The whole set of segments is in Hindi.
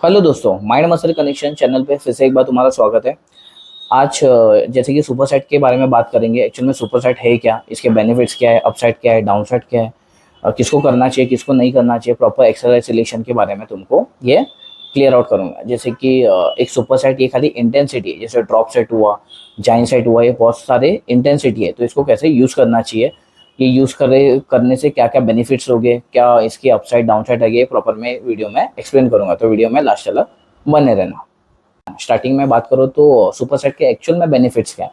हेलो दोस्तों, माइंड मसल कनेक्शन चैनल पे फिर से एक बार तुम्हारा स्वागत है। आज जैसे कि सुपर सेट के बारे में बात करेंगे। एक्चुअल में सुपर सेट है क्या, इसके बेनिफिट्स क्या है, अपसाइड क्या है, डाउन साइड क्या है, किसको करना चाहिए किसको नहीं करना चाहिए, प्रॉपर एक्सरसाइज सिलेक्शन के बारे में तुमको ये क्लियर आउट करूंगा। जैसे कि एक सुपर सेट ये खाली इंटेंसिटी है, जैसे ड्रॉप सेट हुआ, जाइन सेट हुआ, ये बहुत सारे इंटेंसिटी है। तो इसको कैसे यूज़ करना चाहिए, ये यूज़ करने से क्या क्या बेनिफिट्स होंगे, क्या इसकी अपसाइड डाउन साइड है, प्रॉपर मैं वीडियो में एक्सप्लेन करूंगा। तो वीडियो में लास्ट तक बने रहना। स्टार्टिंग में बात करो तो सुपर सेट के एक्चुअल में बेनिफिट्स क्या है।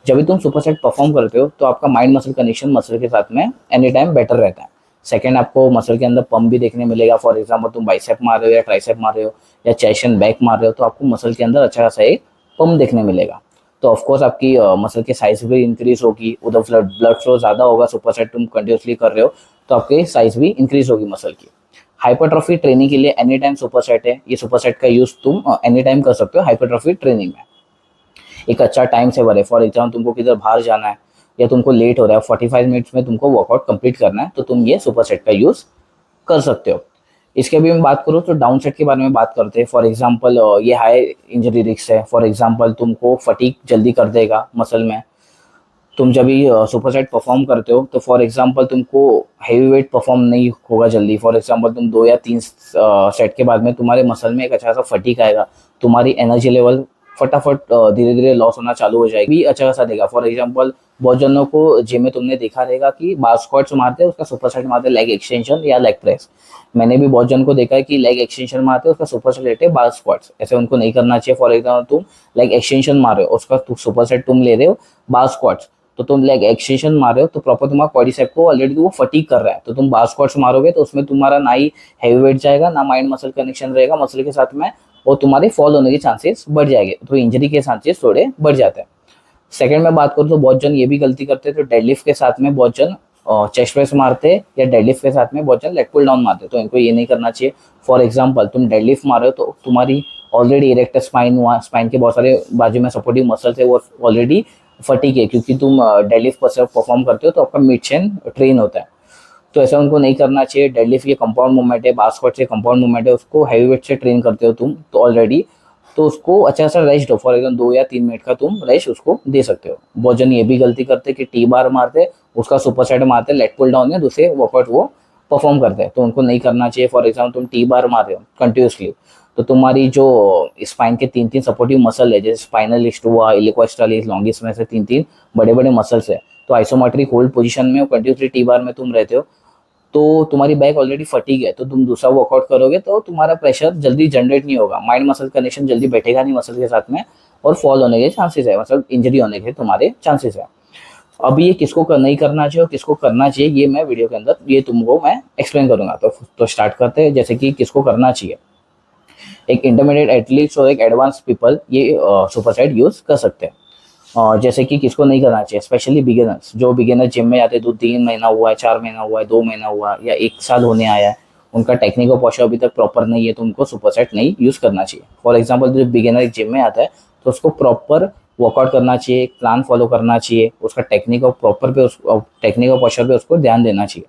जब भी तुम सुपर सेट परफॉर्म करते हो तो आपका माइंड मसल कनेक्शन मसल के साथ में एनी टाइम बेटर रहता है। सेकंड, आपको मसल के अंदर पंप भी देखने मिलेगा। फॉर एग्जांपल तुम बाइसेप मार रहे हो या ट्राइसेप मार रहे हो या चेस्ट एंड बैक मार रहे हो तो आपको मसल के अंदर अच्छा खासा एक पंप देखने मिलेगा। तो ऑफकोर्स आपकी मसल की साइज भी इंक्रीज होगी, उधर ब्लड फ्लो ज़्यादा होगा। सुपर सेट तुम कंटिन्यूसली कर रहे हो तो आपकी साइज भी इंक्रीज होगी मसल की। हाइपरट्रॉफी ट्रेनिंग के लिए एनी टाइम सुपर सेट है। ये सुपर सेट का यूज तुम एनी टाइम कर सकते हो हाइपरट्रॉफी ट्रेनिंग में। एक अच्छा टाइम सेवर है। फॉर एग्जाम्पल तुमको किधर बाहर जाना है या तुमको लेट हो रहा है, 45 मिनट्स में तुमको वर्कआउट कंप्लीट करना है, तो तुम ये सुपर सेट का यूज कर सकते हो। इसके भी मैं बात करूँ तो डाउन सेट के बारे में बात करते हैं। फॉर एग्जाम्पल ये हाई इंजरी रिस्क है। फॉर एग्जाम्पल तुमको फटीक जल्दी कर देगा मसल में। तुम जब भी सुपर सेट परफॉर्म करते हो तो फॉर एग्जांपल तुमको हैवी वेट परफॉर्म नहीं होगा जल्दी। फॉर एग्जांपल तुम 2 या 3 सेट के बाद में तुम्हारे मसल में एक अच्छा सा फटीक आएगा, तुम्हारी एनर्जी लेवल फटाफट धीरे धीरे लॉस होना चालू हो जाएगी, भी अच्छा खासा देगा। फॉर एग्जांपल बहुत जनों को जिम में तुमने देखा रहेगा कि बार स्क्वाट्स मारते हैं, उसका सुपर सेट मारते हैं लेग एक्सटेंशन या लेग प्रेस। मैंने भी बहुत जन को देखा है कि लेग एक्सटेंशन मारते हैं, उसका सुपर सेट लेते हैं बार स्क्वाट्स। ऐसे उनको नहीं करना चाहिए। फॉर एग्जाम्पल तुम लेग एक्सटेंशन मार रहे हो, उसका सुपर सेट तुम ले रहे हो बार स्क्वाट्स, तो तुम लेग एक्सटेंशन मार रहे हो तो प्रॉपर तुम्हारा क्वाड्रिसेप को ऑलरेडी वो फटीक कर रहा है, तो तुम बार स्क्वाट्स मारोगे तो उसमें तुम्हारा ना ही हैवी वेट जाएगा ना माइंड मसल कनेक्शन रहेगा मसल के साथ में, और तुम्हारे फॉल होने के चांसेस बढ़ जाएंगे, तो इंजरी के चांसेस थोड़े बढ़ जाते हैं। सेकंड में बात करूँ तो बहुत जन ये भी गलती करते हैं, तो डेडलिफ्ट के साथ में बहुत जन चेस्ट प्रेस मारते हैं या डेडलिफ्ट के साथ में बहुत जन लेग पुल डाउन मारते हैं, तो इनको ये नहीं करना चाहिए। फॉर एग्जाम्पल तुम डेडलिफ्ट मार रहे हो तो तुम्हारी ऑलरेडी इरेक्टर स्पाइन हुआ, स्पाइन के बहुत सारे बाजू में सपोर्टिव मसल्स है वो ऑलरेडी फटीक है, क्योंकि तुम डेडलिफ्ट परफॉर्म करते हो तो आपका मिड चेन ट्रेन होता है, तो ऐसा उनको नहीं करना चाहिए। डेडलिफ्ट ये कंपाउंड मूवमेंट है, बार स्क्वाट से कंपाउंड मूवमेंट है, उसको हैवी वेट से ट्रेन करते हो तुम तो ऑलरेडी, तो उसको अच्छा सा रेस्ट दो। फॉर एग्जाम्पल 2 या 3 मिनट का तुम रेस्ट उसको दे सकते हो। बहुत जन ये भी गलती करते कि टी बार मारते, उसका सुपर सेट मारते, लेग पुल डाउन में दूसरे वर्कआउट वो परफॉर्म करते हैं, तो उनको नहीं करना चाहिए। फॉर एग्जाम्पल तुम टी बार मार रहे हो कंटिन्यूसली, तो तुम्हारी जो स्पाइन के 3 3 सपोर्टिव मसल है, जैसे स्पाइनलिस्ट हुआ, इलिक्वास्टालिस, लॉन्गिस में से 3 3 बड़े बड़े मसल्स है, तो आइसोमेट्रिक होल्ड पोजीशन में कंटिन्यूसली टी बार में तुम रहते हो तो तुम्हारी बैक ऑलरेडी फटीग है, तो तुम दूसरा वर्कआउट करोगे तो तुम्हारा प्रेशर जल्दी जनरेट नहीं होगा, माइंड मसल कनेक्शन जल्दी बैठेगा नहीं मसल के साथ में, और फॉल होने के चांसेस है, मतलब इंजरी होने के तुम्हारे चांसेस है। अभी ये किसको नहीं करना चाहिए और किसको करना चाहिए ये मैं वीडियो के अंदर ये तुमको मैं एक्सप्लेन करूंगा। तो स्टार्ट करते हैं। जैसे कि किसको करना चाहिए, एक इंटरमीडिएट एथलीट्स और एक एडवांस पीपल ये सुपर सेट यूज कर सकते हैं। जैसे कि किसको नहीं करना चाहिए, स्पेशली बिगिनर्स। जो बिगिनर जिम में जाते हैं, 2 3 महीना हुआ है, 4 महीना हुआ है, 2 महीना हुआ है या 1 साल होने आया है, उनका टेक्निक और पोस्चर अभी तक प्रॉपर नहीं है, तो उनको सुपर सेट नहीं यूज करना चाहिए। फॉर एग्जाम्पल जो बिगिनर जिम में आता है तो उसको प्रॉपर वर्कआउट करना चाहिए, एक प्लान फॉलो करना चाहिए, उसका टेक्निक और प्रॉपर पे टेक्निक और पोस्चर पे उसको ध्यान देना चाहिए।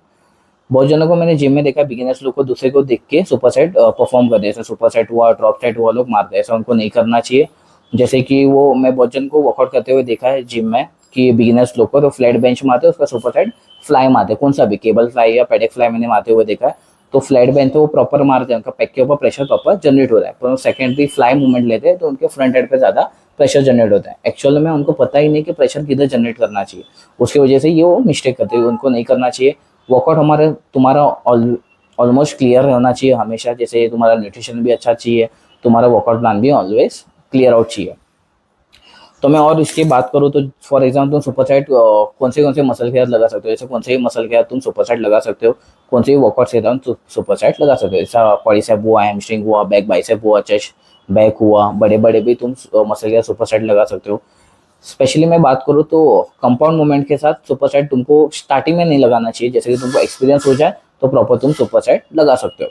बहुत जनों को मैंने जिम में देखा, बिगिनर्स लोग को दूसरे को देख के सुपर सेट परफॉर्म करते हैं, जैसे सुपर सेट हुआ, ड्रॉप सेट हुआ, लोग मारते हैं, ऐसा उनको नहीं करना चाहिए। जैसे कि वो मैं बहुत जन को वर्कआउट करते हुए देखा है जिम में कि बिगिनर्स लोग को तो फ्लैट बेंच मारते हैं, उसका सुपर सेट फ्लाई मारते हैं, कौन सा भी केबल फ्लाई या पेडेक फ्लाई मैंने मारते हुए देखा है। तो फ्लैट बेंच तो वो प्रॉपर मारते हैं, उनका पैक के ऊपर प्रेशर प्रॉपर जनरेट हो रहा है, पर सेकेंडरी फ्लाई मूवमेंट लेते हैं तो उनके फ्रंट हेड पे ज्यादा प्रेशर जनरेट होता है। एक्चुअल में उनको पता ही नहीं कि प्रेशर किधर जनरेट करना चाहिए, उसकी वजह से ये वो मिस्टेक करते हैं, उनको नहीं करना चाहिए। वर्कआउट हमारे तुम्हारा ऑलमोस्ट क्लियर होना चाहिए हमेशा, जैसे तुम्हारा न्यूट्रिशन भी अच्छा चाहिए, तुम्हारा वर्कआउट प्लान भी ऑलवेज क्लियर आउट चाहिए। तो मैं और इसकी बात करूँ तो फॉर एग्जाम्पल तुम सुपर सेट कौन से मसल के साथ लगा सकते हो, जैसे कौन से भी मसल के साथ तुम सुपर सेट लगा सकते हो, कौन से भी वर्कआउट के साथ सुपर सेट लगा सकते हो, जैसा क्वाड्रिसेप हुआ, हैमस्ट्रिंग हुआ, बैक बाइसेप हुआ, चेस्ट बैक हुआ, बड़े बड़े भी तुम मसल के साथ सुपर सेट लगा सकते हो। स्पेशली मैं बात करूँ तो कंपाउंड मूवमेंट के साथ सुपर सेट तुमको स्टार्टिंग में नहीं लगाना चाहिए, जैसे कि तुमको एक्सपीरियंस हो जाए तो प्रॉपर तुम सुपर सेट लगा सकते हो।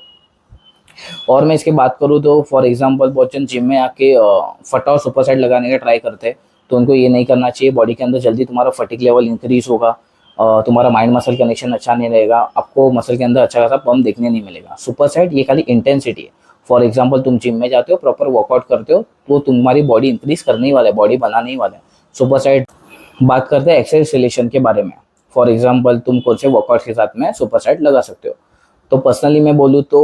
और मैं इसकी बात करूँ तो फॉर एग्जांपल बहुत जन जिम में आके फटाफट सुपर सेट लगाने का ट्राई करते हैं, तो उनको ये नहीं करना चाहिए। बॉडी के अंदर जल्दी तुम्हारा फटीक लेवल इंक्रीज होगा, तुम्हारा माइंड मसल कनेक्शन अच्छा नहीं रहेगा, आपको मसल के अंदर अच्छा खासा पंप देखने नहीं मिलेगा। सुपर सेट ये खाली इंटेंसिटी है। फॉर एग्जाम्पल तुम जिम में जाते हो, प्रॉपर वर्कआउट करते हो, तो तुम्हारी बॉडी इंक्रीज करने ही वाला है, बॉडी बनाने ही वाला है। सुपर साइड बात करते हैं एक्सरसाइज रिलेशन के बारे में। फॉर एग्जाम्पल तुम कौन से वर्कआउट के साथ में सुपर साइड लगा सकते हो। तो पर्सनली मैं बोलूँ तो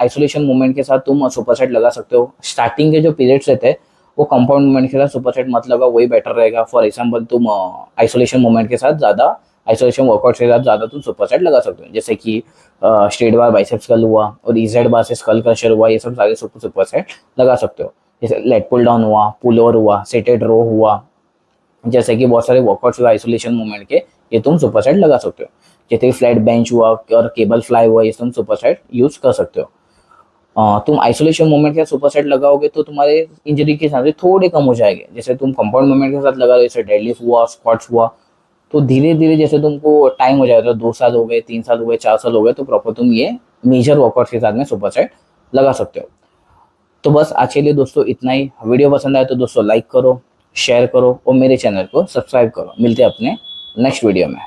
आइसोलेशन मूवमेंट के साथ तुम सुपर सेट लगा सकते हो। स्टार्टिंग के जो पीरियड्स रहते हैं वो कंपाउंड मूवमेंट के साथ सुपर सेट मत लगाओ, वही बेटर रहेगा। फॉर एग्जांपल तुम आइसोलेशन मूवमेंट के साथ ज़्यादा, आइसोलेशन वर्कआउट के साथ ज़्यादा तुम सुपर सेट लगा सकते हो, जैसे कि स्ट्रेट बार बाइसेप्स कर्ल हुआ और इजेड बार से स्कल क्रशर हुआ, ये सब सारे सुपर सेट लगा सकते हो। जैसे लेट पुल डाउन हुआ, पुल ओवर हुआ, सेटेड रो हुआ, जैसे कि बहुत सारे वर्कआउट्स हुए आइसोलेशन मूवमेंट के, ये तुम सुपर सेट लगा सकते हो। जैसे कि फ्लैट बेंच हुआ और केबल फ्लाई हुआ, ये तुम सुपर सेट यूज कर सकते हो। तुम आइसोलेशन मूवमेंट के सुपर सेट लगाओगे तो तुम्हारे इंजरी के चांसेस थोड़े कम हो जाएंगे। जैसे तुम कंपाउंड मूवमेंट के साथ लगा रहे हो, जैसे डेडलिफ्ट हुआ, स्क्वाट्स हुआ, तो धीरे धीरे जैसे तुमको टाइम हो जाएगा, 2 साल हो गए, 3 साल हो गए, 4 साल हो गए, तो प्रॉपर तुम ये मेजर वर्कआउट के साथ में सुपर सेट लगा सकते हो। तो बस आज के लिए दोस्तों इतना ही। वीडियो पसंद आए तो दोस्तों लाइक करो, शेयर करो और मेरे चैनल को सब्सक्राइब करो। मिलते हैं अपने नेक्स्ट वीडियो में।